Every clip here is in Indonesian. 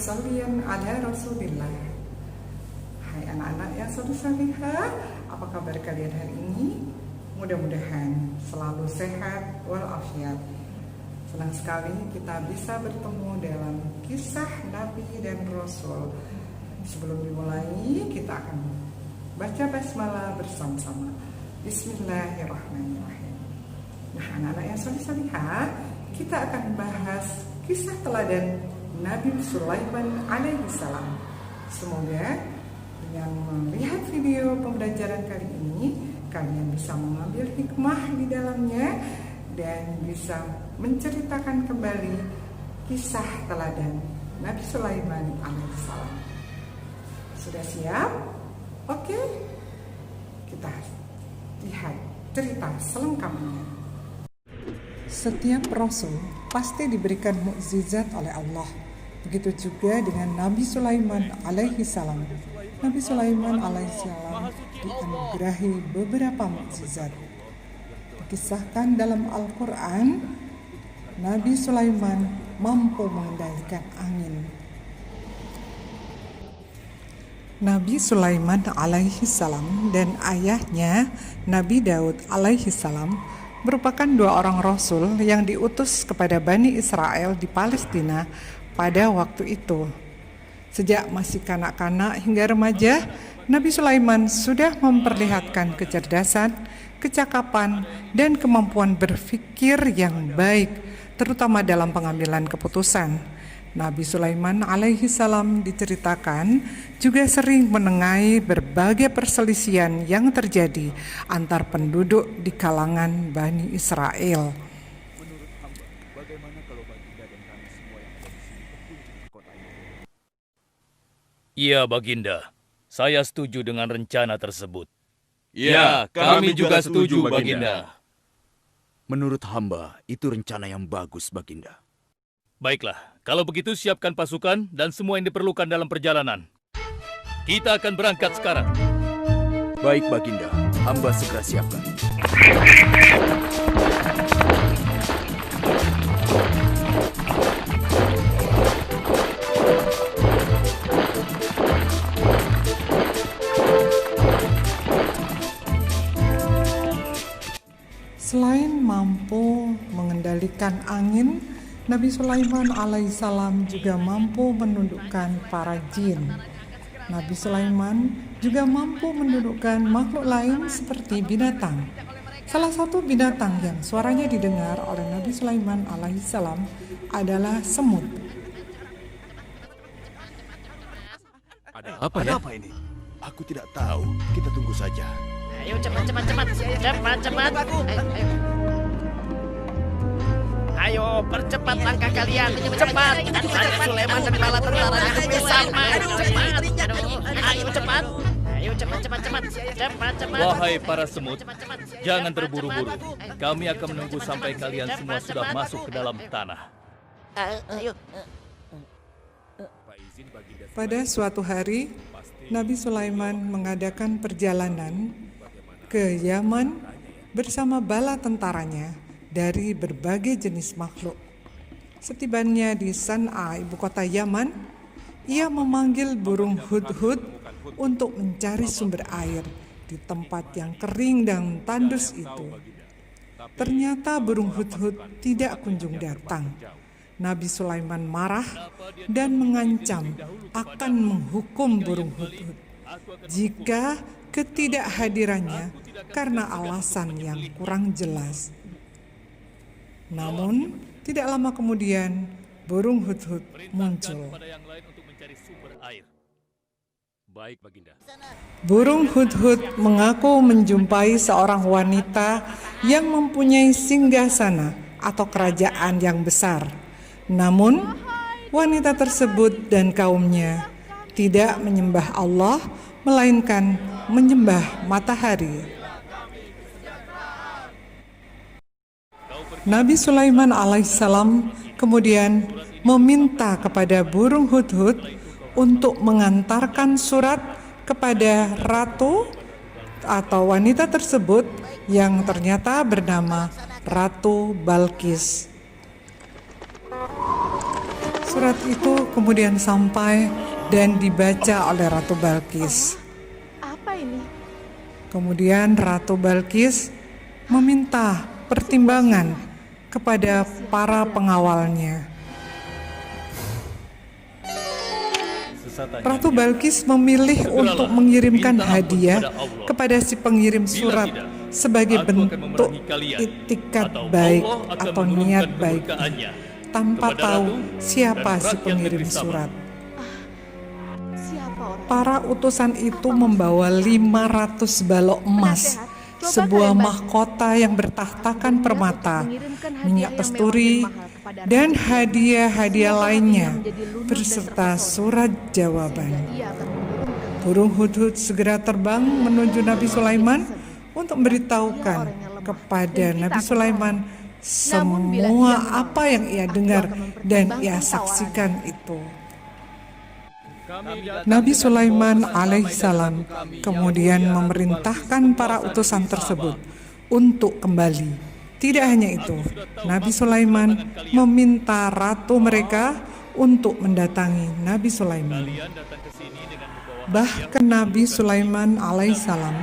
Shollian ala Rasulillah. Hai anak-anak yang salihah, apa kabar kalian hari ini? Mudah-mudahan selalu sehat walafiat. Senang sekali kita bisa bertemu dalam kisah Nabi dan Rasul. Sebelum dimulai, kita akan baca basmalah bersama-sama. Bismillahirrahmanirrahim. Nah, anak-anak yang salihah, kita akan bahas kisah teladan Nabi Sulaiman alaihissalam. Semoga dengan melihat video pembelajaran kali ini, kalian bisa mengambil hikmah di dalamnya dan bisa menceritakan kembali kisah teladan Nabi Sulaiman alaihissalam. Sudah siap? Oke, kita lihat cerita selengkapnya. Setiap rasul pasti diberikan mukjizat oleh Allah. Begitu juga dengan Nabi Sulaiman alaihissalam. Nabi Sulaiman alaihissalam dianugerahi beberapa mukjizat. Dikisahkan dalam Al-Quran, Nabi Sulaiman mampu mengendalikan angin. Nabi Sulaiman alaihissalam dan ayahnya Nabi Daud alaihissalam merupakan dua orang rasul yang diutus kepada Bani Israel di Palestina pada waktu itu. Sejak masih kanak-kanak hingga remaja, Nabi Sulaiman sudah memperlihatkan kecerdasan, kecakapan, dan kemampuan berpikir yang baik, terutama dalam pengambilan keputusan. Nabi Sulaiman alaihissalam diceritakan juga sering menengahi berbagai perselisihan yang terjadi antar penduduk di kalangan Bani Israel. Iya, Baginda. Saya setuju dengan rencana tersebut. Ya, kami juga setuju, Baginda. Menurut hamba, itu rencana yang bagus, Baginda. Baiklah, kalau begitu siapkan pasukan dan semua yang diperlukan dalam perjalanan. Kita akan berangkat sekarang. Baik, Baginda. Hamba segera siapkan. Selain mampu mengendalikan angin, Nabi Sulaiman alaihissalam juga mampu menundukkan para jin. Nabi Sulaiman juga mampu menundukkan makhluk lain seperti binatang. Salah satu binatang yang suaranya didengar oleh Nabi Sulaiman alaihissalam adalah semut. Ada apa ini? Aku tidak tahu. Kita tunggu saja. Ayo cepat. Ayo percepat langkah kalian. Cepat. Raja Sulaiman dan bala tentaranya bersama. Cepat. Ayo cepat. Wahai para semut, jangan terburu-buru. Kami akan menunggu sampai kalian semua sudah masuk ke dalam tanah. Ayo. Pada suatu hari, Nabi Sulaiman mengadakan perjalanan ke Yaman bersama bala tentaranya dari berbagai jenis makhluk. Setibanya di San'a, ibu kota Yaman, ia memanggil burung hudhud untuk mencari sumber air di tempat yang kering dan tandus itu. Ternyata burung hudhud tidak kunjung datang. Nabi Sulaiman marah dan mengancam akan menghukum burung hudhud jika ketidakhadirannya karena alasan yang kurang jelas. Namun, tidak lama kemudian burung hudhud muncul. Baik, Baginda. Burung hudhud mengaku menjumpai seorang wanita yang mempunyai singgasana atau kerajaan yang besar. Namun, wanita tersebut dan kaumnya tidak menyembah Allah, melainkan menyembah matahari. Nabi Sulaiman alaihissalam kemudian meminta kepada burung hudhud untuk mengantarkan surat kepada ratu atau wanita tersebut yang ternyata bernama Ratu Balkis. Surat itu kemudian sampai dan dibaca oleh Ratu Balkis. Apa ini? Kemudian Ratu Balkis meminta pertimbangan kepada para pengawalnya. Ratu Balkis memilih untuk mengirimkan hadiah kepada si pengirim surat sebagai bentuk itikat baik atau niat baik, tanpa tahu siapa si pengirim surat. Siapa orang? Para utusan itu membawa 500 balok emas, sebuah mahkota yang bertahtakan permata, minyak kasturi, dan hadiah-hadiah lainnya, beserta surat jawaban. Burung hudhud segera terbang menuju Nabi Sulaiman untuk memberitahukan kepada Nabi Sulaiman semua apa yang ia dengar dan ia saksikan itu. Nabi Sulaiman alaihissalam kemudian memerintahkan para utusan tersebut untuk kembali. Tidak hanya itu, Nabi Sulaiman meminta ratu mereka untuk mendatangi Nabi Sulaiman. Bahkan Nabi Sulaiman alaihissalam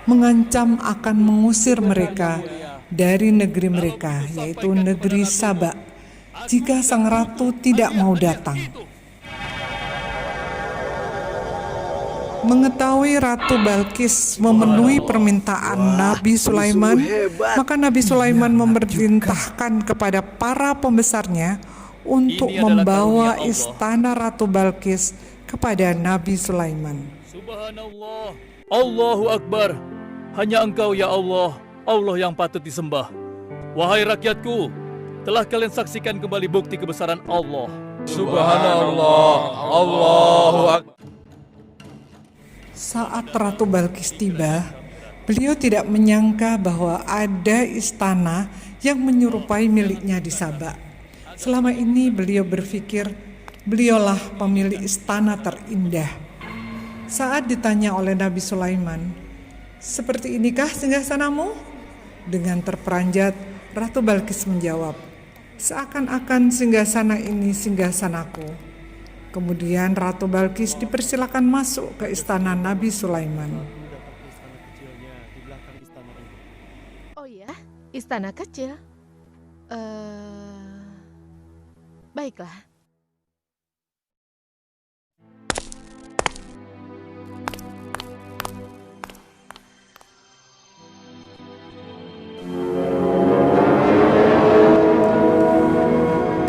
mengancam akan mengusir mereka dari negeri mereka, yaitu negeri Saba, jika sang ratu tidak mau datang. Mengetahui Ratu Balkis memenuhi permintaan Nabi Sulaiman, maka Nabi Sulaiman memerintahkan kepada para pembesarnya untuk membawa istana Ratu Balkis kepada Nabi Sulaiman. Subhanallah, Allahu Akbar. Hanya Engkau ya Allah, Allah yang patut disembah. Wahai rakyatku, telah kalian saksikan kembali bukti kebesaran Allah. Subhanallah, Allahu Akbar. Saat Ratu Balkis tiba, beliau tidak menyangka bahwa ada istana yang menyerupai miliknya di Saba. Selama ini beliau berpikir beliaulah pemilik istana terindah. Saat ditanya oleh Nabi Sulaiman, "Seperti inikah singgasanamu?" Dengan terperanjat, Ratu Balkis menjawab, "Seakan-akan singgasana ini singgasanaku." Kemudian Ratu Balkis dipersilakan masuk ke istana Nabi Sulaiman. Oh ya, istana kecil. Baiklah.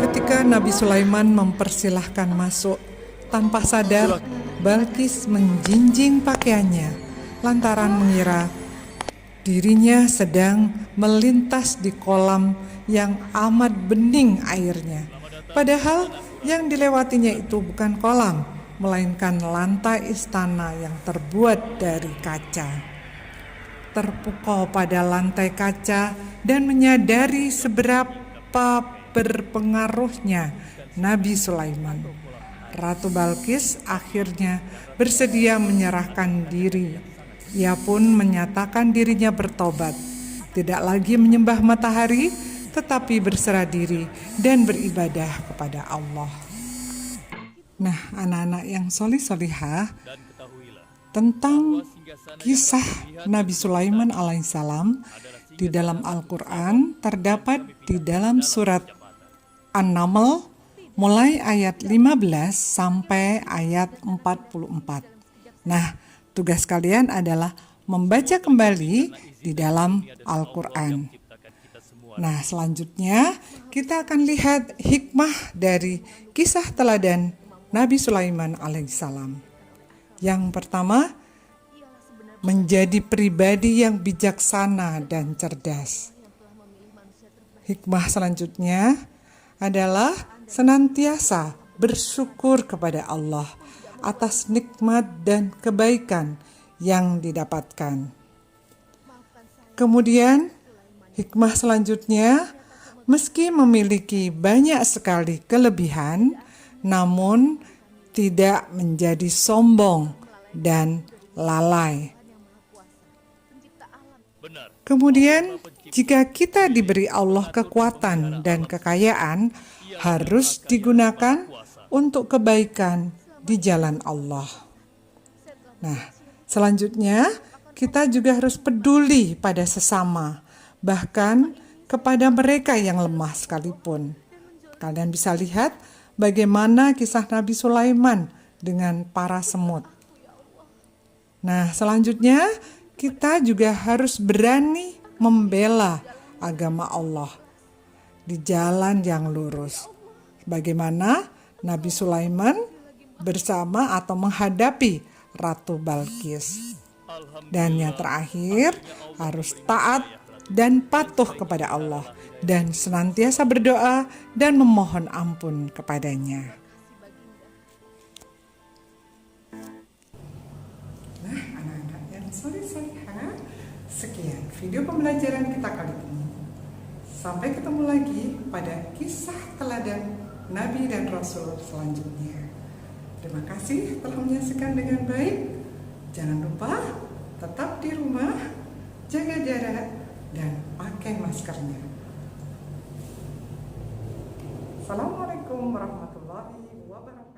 Ketika Nabi Sulaiman mempersilahkan masuk, tanpa sadar Balkis menjinjing pakaiannya lantaran mengira dirinya sedang melintas di kolam yang amat bening airnya. Padahal yang dilewatinya itu bukan kolam, melainkan lantai istana yang terbuat dari kaca. Terpukau pada lantai kaca dan menyadari seberapa berpengaruhnya Nabi Sulaiman, Ratu Balkis akhirnya bersedia menyerahkan diri. Ia pun menyatakan dirinya bertobat, tidak lagi menyembah matahari, tetapi berserah diri dan beribadah kepada Allah. Nah, anak-anak yang solih-solihah, tentang kisah Nabi Sulaiman alaihissalam di dalam Al-Quran terdapat di dalam surat An-Naml mulai ayat 15 sampai ayat 44. Nah, tugas kalian adalah membaca kembali di dalam Al-Quran. Nah, selanjutnya kita akan lihat hikmah dari kisah teladan Nabi Sulaiman alaihissalam. Yang pertama, menjadi pribadi yang bijaksana dan cerdas. Hikmah selanjutnya adalah senantiasa bersyukur kepada Allah atas nikmat dan kebaikan yang didapatkan. Kemudian, hikmah selanjutnya, meski memiliki banyak sekali kelebihan, namun tidak menjadi sombong dan lalai. Kemudian, jika kita diberi Allah kekuatan dan kekayaan, harus digunakan untuk kebaikan di jalan Allah. Nah, selanjutnya kita juga harus peduli pada sesama, bahkan kepada mereka yang lemah sekalipun. Kalian bisa lihat bagaimana kisah Nabi Sulaiman dengan para semut. Nah, selanjutnya kita juga harus berani membela agama Allah di jalan yang lurus. Bagaimana Nabi Sulaiman bersama atau menghadapi Ratu Balkis. Dan yang terakhir, harus taat dan patuh kepada Allah dan senantiasa berdoa dan memohon ampun kepadanya. Nah, anak-anak yang soleh-solehah, sekian video pembelajaran kita kali ini. Sampai ketemu lagi pada kisah teladan Nabi dan Rasul selanjutnya. Terima kasih telah menyaksikan dengan baik. Jangan lupa tetap di rumah, jaga jarak, dan pakai maskernya. Assalamualaikum warahmatullahi wabarakatuh.